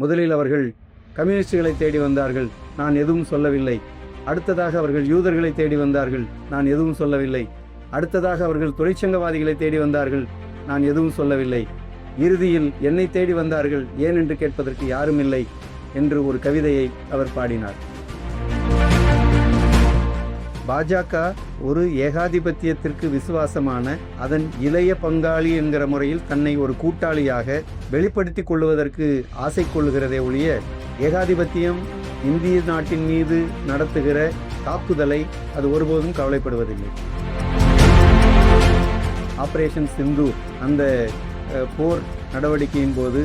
முதலில் அவர்கள் கம்யூனிஸ்டுகளை தேடி வந்தார்கள், நான் எதுவும் சொல்லவில்லை. அடுத்ததாக அவர்கள் யூதர்களை தேடி வந்தார்கள், நான் எதுவும் சொல்லவில்லை. அடுத்ததாக அவர்கள் தொழிற்சங்கவாதிகளை தேடி வந்தார்கள், நான் எதுவும் சொல்லவில்லை. இறுதியில் என்னை தேடி வந்தார்கள், ஏன் என்று கேட்பதற்கு யாரும் இல்லை என்று ஒரு கவிதையை அவர் பாடினார். பாஜக ஒரு ஏகாதிபத்தியத்திற்கு விசுவாசமான அதன் இளைய பங்காளி என்கிற முறையில் தன்னை ஒரு கூட்டாளியாக வெளிப்படுத்திக் கொள்வதற்கு ஆசை கொள்ளுகிறதே ஒழிய ஏகாதிபத்தியம் இந்திய நாட்டின் மீது நடத்துகிற தாக்குதலை அது ஒருபோதும் கவலைப்படுவதில்லை. ஆபரேஷன் சிந்தூர் அந்த போர் நடவடிக்கையின் போது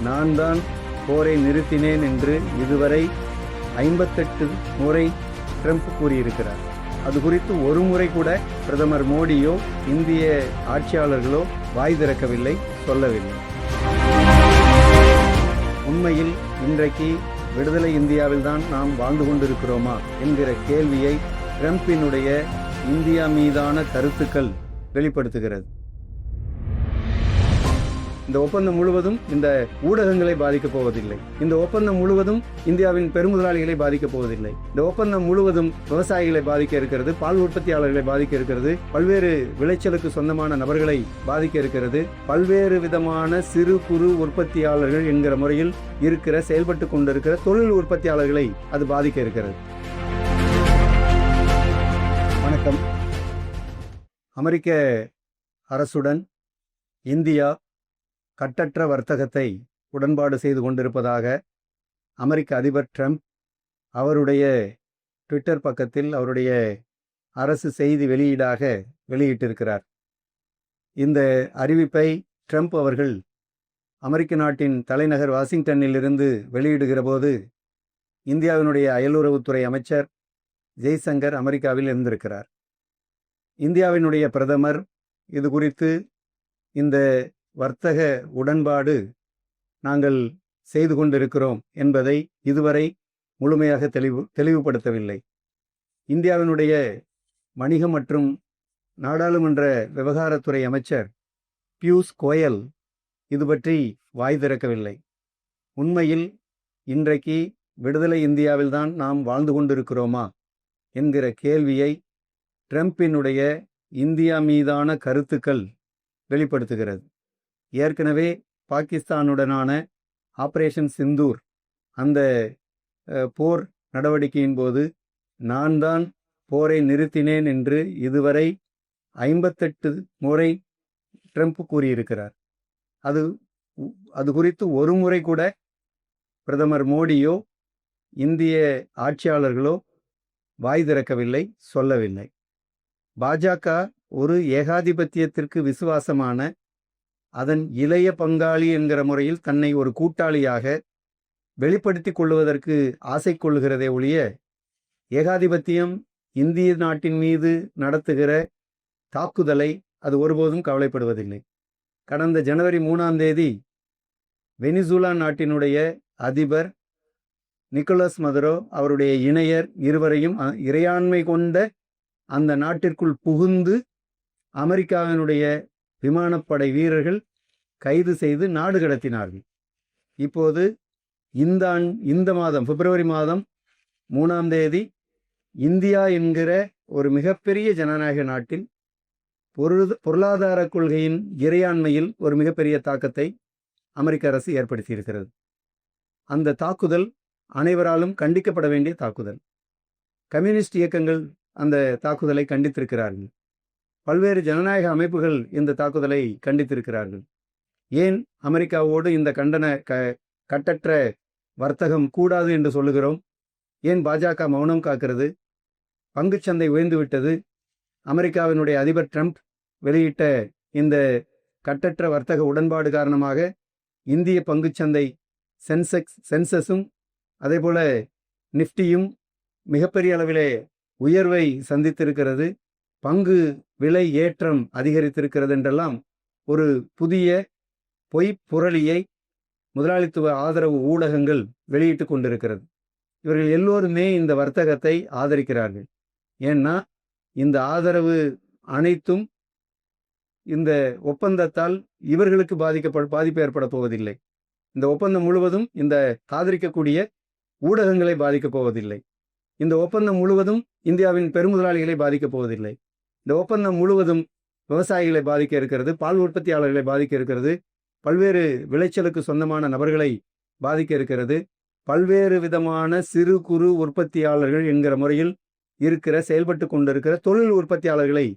நான் தான் போரை நிறுத்தினேன் என்று இதுவரை 58 முறை ட்ரம்ப் கூறியிருக்கிறார். அது குறித்து ஒரு முறை கூட பிரதமர் மோடியோ இந்திய ஆட்சியாளர்களோ வாய் திறக்கவில்லை, சொல்லவில்லை. உண்மையில் இன்றைக்கு விடுதலை இந்தியாவில்தான் நாம் வாழ்ந்து கொண்டிருக்கிறோமா என்கிற கேள்வியை ட்ரம்பினுடைய இந்தியா மீதான கருத்துக்கள் வெளிப்படுத்துகிறது. இந்த ஒப்பந்தம் முழுவதும் இந்த ஊடகங்களை பாதிக்கப் போவதில்லை. இந்த ஒப்பந்தம் முழுவதும் இந்தியாவின் பெருமுதலாளிகளை பாதிக்கப் போவதில்லை. இந்த ஒப்பந்தம் முழுவதும் விவசாயிகளை பாதிக்க இருக்கிறது, பால் உற்பத்தியாளர்களை பாதிக்க இருக்கிறது, பல்வேறு விளைச்சலுக்கு சொந்தமான நபர்களை பாதிக்க இருக்கிறது, பல்வேறு விதமான சிறு குறு உற்பத்தியாளர்கள் என்கிற முறையில் இருக்கிற செயல்பட்டு கொண்டிருக்கிற தொழில் உற்பத்தியாளர்களை அது பாதிக்க இருக்கிறது. வணக்கம். அமெரிக்க அரசுடன் இந்தியா கட்டற்ற வர்த்தகத்தை உடன்பாடு செய்து கொண்டிருப்பதாக அமெரிக்க அதிபர் ட்ரம்ப் அவருடைய ட்விட்டர் பக்கத்தில் அவருடைய அரசு செய்தி வெளியீடாக வெளியிட்டிருக்கிறார். இந்த அறிவிப்பை ட்ரம்ப் அவர்கள் அமெரிக்க நாட்டின் தலைநகர் வாஷிங்டனிலிருந்து வெளியிடுகிற போது இந்தியாவினுடைய அயலுறவுத்துறை அமைச்சர் ஜெய்சங்கர் அமெரிக்காவில் இருந்திருக்கிறார். இந்தியாவினுடைய பிரதமர் இது குறித்து இந்த வர்த்தக உடன்பாடு நாங்கள் செய்து கொண்டிருக்கிறோம் என்பதை இதுவரை முழுமையாக தெளிவுபடுத்தவில்லை. இந்தியாவினுடைய வணிகம் மற்றும் நாடாளுமன்ற விவகாரத்துறை அமைச்சர் பியூஷ் கோயல் இது பற்றி வாய் திறக்கவில்லை. உண்மையில் இன்றைக்கு விடுதலை இந்தியாவில்தான் நாம் வாழ்ந்து கொண்டிருக்கிறோமா என்கிற கேள்வியை ட்ரம்பினுடைய இந்தியா மீதான கருத்துக்கள் வெளிப்படுத்துகிறது. ஏற்கனவே பாகிஸ்தானுடனான ஆபரேஷன் சிந்தூர் அந்த போர் நடவடிக்கையின் போது நான் தான் போரை நிறுத்தினேன் என்று இதுவரை 58 முறை ட்ரம்ப் கூறியிருக்கிறார். அது குறித்து ஒரு முறை கூட பிரதமர் மோடியோ இந்திய ஆட்சியாளர்களோ வாய் திறக்கவில்லை, சொல்லவில்லை. பாஜக ஒரு ஏகாதிபத்தியத்திற்கு விசுவாசமான அதன் இளைய பங்காளி என்கிற முறையில் தன்னை ஒரு கூட்டாளியாக வெளிப்படுத்திக் கொள்வதற்கு ஆசை கொள்ளுகிறதே ஒழிய ஏகாதிபத்தியம் இந்திய நாட்டின் மீது நடத்துகிற தாக்குதலை அது ஒருபோதும் கவலைப்படுவதில்லை. கடந்த ஜனவரி 3ஆம் தேதி வெனிசுலா நாட்டினுடைய அதிபர் நிக்கோலஸ் மதுரோ அவருடைய இணையர் இருவரையும் இறையாண்மை கொண்ட அந்த நாட்டிற்குள் புகுந்து அமெரிக்காவினுடைய விமானப்படை வீரர்கள் கைது செய்து நாடு கடத்தினார்கள். இப்போது இந்த மாதம் பிப்ரவரி மாதம் 3ஆம் தேதி இந்தியா என்கிற ஒரு மிகப்பெரிய ஜனநாயக நாட்டில் பொருளாதார கொள்கையின் இறையாண்மையில் ஒரு மிகப்பெரிய தாக்கத்தை அமெரிக்க அரசு ஏற்படுத்தியிருக்கிறது. அந்த தாக்குதல் அனைவராலும் கண்டிக்கப்பட வேண்டிய தாக்குதல். கம்யூனிஸ்ட் இயக்கங்கள் அந்த தாக்குதலை கண்டித்திருக்கிறார்கள். பல்வேறு ஜனநாயக அமைப்புகள் இந்த தாக்குதலை கண்டித்திருக்கிறார்கள். ஏன் அமெரிக்காவோடு இந்த கட்டற்ற வர்த்தகம் கூடாது என்று சொல்லுகிறோம்? ஏன் பாஜக மௌனம் காக்கிறது? பங்குச்சந்தை உயர்ந்துவிட்டது. அமெரிக்காவினுடைய அதிபர் ட்ரம்ப் வெளியிட்ட இந்த கட்டற்ற வர்த்தக உடன்பாடு காரணமாக இந்திய பங்குச்சந்தை சென்சஸும் அதேபோல நிஃப்டியும் மிகப்பெரிய அளவிலே உயர்வை சந்தித்திருக்கிறது. பங்கு விலை ஏற்றம் அதிகரித்திருக்கிறது என்றெல்லாம் ஒரு புதிய பொய் புரளியை முதலாளித்துவ ஆதரவு ஊடகங்கள் வெளியிட்டு கொண்டிருக்கிறது. இவர்கள் எல்லோருமே இந்த வர்த்தகத்தை ஆதரிக்கிறார்கள். ஏன்னா இந்த ஆதரவு அனைத்தும் இந்த ஒப்பந்தத்தால் இவர்களுக்கு பாதிப்பு ஏற்பட போவதில்லை. இந்த ஒப்பந்தம் முழுவதும் இந்த ஆதரிக்கக்கூடிய ஊடகங்களை பாதிக்கப் போவதில்லை. இந்த ஒப்பந்தம் முழுவதும் இந்தியாவின் பெருமுதலாளிகளை பாதிக்கப் போவதில்லை. இந்த ஒப்பந்தம் முழுவதும் விவசாயிகளை பாதிக்க இருக்கிறது, பால் உற்பத்தியாளர்களை பாதிக்க இருக்கிறது, பல்வேறு விளைச்சலுக்கு சொந்தமான நபர்களை பாதிக்க இருக்கிறது, பல்வேறு விதமான சிறு குறு உற்பத்தியாளர்கள் என்கிற முறையில் செயல்பட்டு கொண்டிருக்கிற தொழில் உற்பத்தியாளர்களை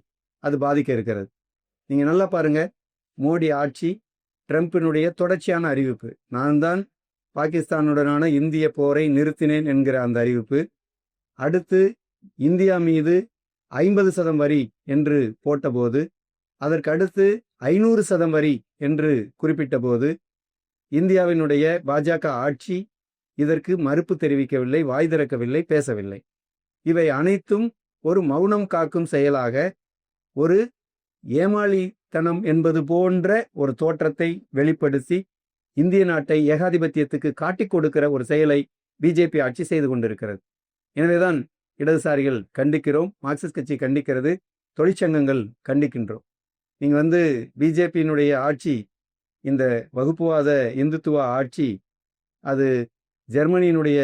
அது பாதிக்க இருக்கிறது. நீங்க நல்லா பாருங்க, மோடி ஆட்சி, ட்ரம்பினுடைய தொடர்ச்சியான அறிவிப்பு, நான் தான் பாகிஸ்தானுடனான இந்திய போரை நிறுத்தினேன் என்கிற அந்த அறிவிப்பு, அடுத்து இந்தியா மீது 50% வரி என்று போட்டபோது, அதற்கு அடுத்து 500% வரி என்று குறிப்பிட்ட போது, இந்தியாவினுடைய பாஜக ஆட்சி இதற்கு மறுப்பு தெரிவிக்கவில்லை, வாய் திறக்கவில்லை, பேசவில்லை. இவை அனைத்தும் ஒரு மௌனம் காக்கும் செயலாக, ஒரு ஏமாளித்தனம் என்பது போன்ற ஒரு தோற்றத்தை வெளிப்படுத்தி இந்திய நாட்டை ஏகாதிபத்தியத்துக்கு காட்டிக் கொடுக்கிற ஒரு செயலை பிஜேபி ஆட்சி செய்து கொண்டிருக்கிறது. எனவேதான் இடதுசாரிகள் கண்டிக்கிறோம், மார்க்சிஸ்ட் கட்சி கண்டிக்கிறது, தொழிற்சங்கங்கள் கண்டிக்கின்றோம். நீங்க பிஜேபியினுடைய ஆட்சி, இந்த வகுப்புவாத இந்துத்துவ ஆட்சி, அது ஜெர்மனியினுடைய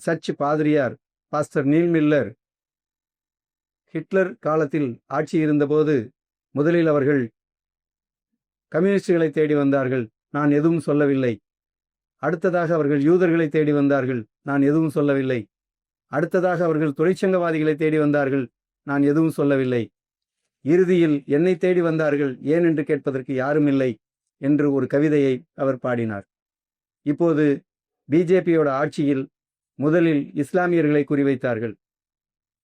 சர்ச் பாதிரியார் பாஸ்டர் நீல் மில்லர் ஹிட்லர் காலத்தில் ஆட்சி இருந்தபோது முதலில் அவர்கள் கம்யூனிஸ்டுகளை தேடி வந்தார்கள், நான் எதுவும் சொல்லவில்லை. அடுத்ததாக அவர்கள் யூதர்களை தேடி வந்தார்கள், நான் எதுவும் சொல்லவில்லை. அடுத்ததாக அவர்கள் தொழிற்சங்கவாதிகளை தேடி வந்தார்கள், நான் எதுவும் சொல்லவில்லை. இறுதியில் என்னை தேடி வந்தார்கள், ஏன் என்று கேட்பதற்கு யாரும் இல்லை என்று ஒரு கவிதையை அவர் பாடினார். இப்போது பிஜேபியோட ஆட்சியில் முதலில் இஸ்லாமியர்களை குறிவைத்தார்கள்,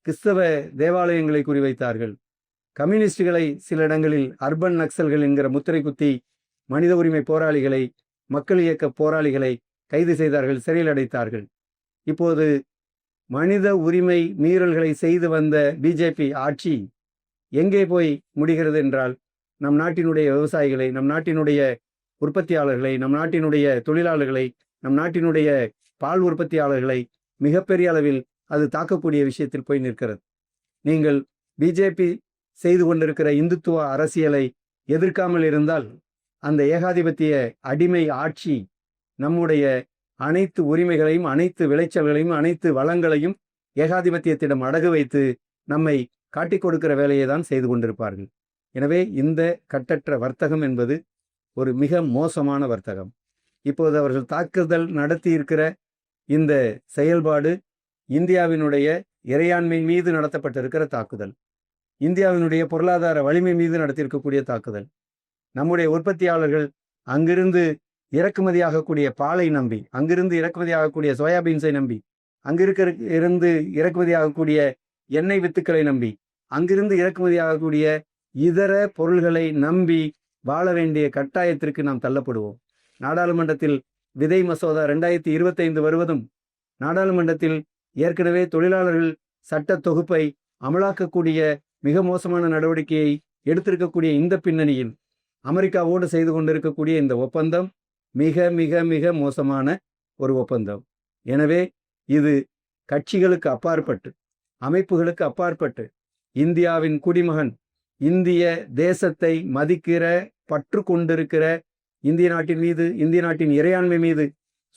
கிறிஸ்தவ தேவாலயங்களை குறிவைத்தார்கள், கம்யூனிஸ்டுகளை சில இடங்களில் அர்பன் நக்சல்கள் என்கிற முத்திரை குத்தி மனித உரிமை போராளிகளை, மக்கள் இயக்க போராளிகளை கைது செய்தார்கள், சிறையில் அடைத்தார்கள். இப்போது மனித உரிமை மீறல்களை செய்து வந்த பிஜேபி ஆட்சி எங்கே போய் முடிகிறது என்றால், நம் நாட்டினுடைய விவசாயிகளை, நம் நாட்டினுடைய உற்பத்தியாளர்களை, நம் நாட்டினுடைய தொழிலாளர்களை, நம் நாட்டினுடைய பால் உற்பத்தியாளர்களை மிகப்பெரிய அளவில் அது தாக்கக்கூடிய விஷயத்தில் போய் நிற்கிறது. நீங்கள் பிஜேபி செய்து கொண்டிருக்கிற இந்துத்துவ அரசியலை எதிர்க்காமல் இருந்தால், அந்த ஏகாதிபத்திய அடிமை ஆட்சி நம்முடைய அனைத்து உரிமைகளையும், அனைத்து விளைச்சல்களையும், அனைத்து வளங்களையும் ஏகாதிபத்தியத்திடம் அடகு வைத்து நம்மை காட்டிக் கொடுக்கிற வேலையை தான் செய்து கொண்டிருப்பார்கள். எனவே இந்த கட்டற்ற வர்த்தகம் என்பது ஒரு மிக மோசமான வர்த்தகம். இப்போது அவர்கள் தாக்குதல் நடத்தி இருக்கிற இந்த செயல்பாடு இந்தியாவினுடைய இறையாண்மை மீது நடத்தப்பட்டிருக்கிற தாக்குதல், இந்தியாவினுடைய பொருளாதார வலிமை மீது நடத்தியிருக்கக்கூடிய தாக்குதல். நம்முடைய உற்பத்தியாளர்கள் அங்கிருந்து இறக்குமதியாகக்கூடிய பாலை நம்பி, அங்கிருந்து இறக்குமதியாகக்கூடிய சோயாபீன்ஸை நம்பி, இருந்து இறக்குமதியாகக்கூடிய எண்ணெய் வித்துக்களை நம்பி, அங்கிருந்து இறக்குமதியாகக்கூடிய இதர பொருள்களை நம்பி வாழ வேண்டிய கட்டாயத்திற்கு நாம் தள்ளப்படுவோம். நாடாளுமன்றத்தில் விதை மசோதா 2025 வருவதும், நாடாளுமன்றத்தில் ஏற்கனவே தொழிலாளர்கள் சட்ட தொகுப்பை அமலாக்கக்கூடிய மிக மோசமான நடவடிக்கையை எடுத்திருக்கக்கூடிய இந்த பின்னணியில் அமெரிக்காவோடு செய்து கொண்டிருக்கக்கூடிய இந்த ஒப்பந்தம் மிக மிக மிக மோசமான ஒரு ஒப்பந்தம். எனவே இது கட்சிகளுக்கு அப்பாற்பட்டு, அமைப்புகளுக்கு அப்பாற்பட்டு, இந்தியாவின் குடிமகன், இந்திய தேசத்தை மதிக்கிற, பற்று கொண்டிருக்கிற, இந்திய நாட்டின் மீது, இந்திய நாட்டின் இறையாண்மை மீது,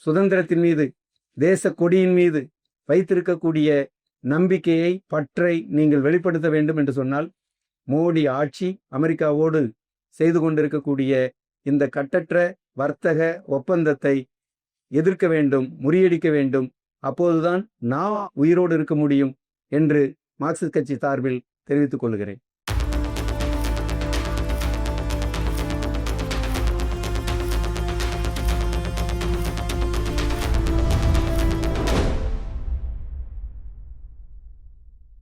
சுதந்திரத்தின் மீது, தேச கொடியின் மீது வைத்திருக்கக்கூடிய நம்பிக்கையை, பற்றை நீங்கள் வெளிப்படுத்த வேண்டும் என்று சொன்னால், மோடி ஆட்சி அமெரிக்காவோடு செய்து கொண்டிருக்கக்கூடிய இந்த கட்டற்ற வர்த்தக ஒப்பந்தத்தை எதிர்க்க வேண்டும், முறியடிக்க வேண்டும். அப்போதுதான் நான் உயிரோடு இருக்க முடியும் என்று மார்க்சிஸ்ட் கட்சி சார்பில் தெரிவித்துக் கொள்கிறேன்.